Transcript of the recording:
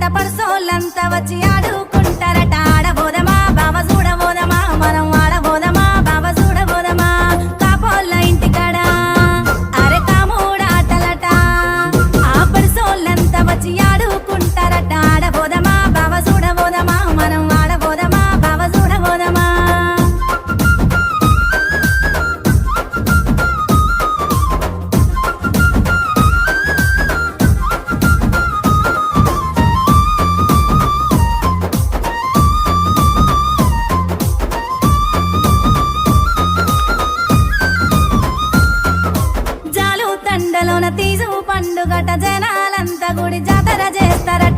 చేస్తారట పర్సోళ్ళంతా వచ్చి ఆడుకుంటారట ఆడబోదమా బావ చూడబోదమా మనం ఆడబోదమా బావ చూడబోదమా కాపోళ్ళ ఇంటికాడ అరే కాముడాటలట ఆ పర్సోళ్ళంతా వచ్చి ఆడుకుంటారట ఆడబోదమా బావ చూడబోదమా మనం ఆడబోదమా బావ చూడబోదమా జాలు తండలోన తీసు పండుగట జనాలంతా గుడి జాతర చేస్తారట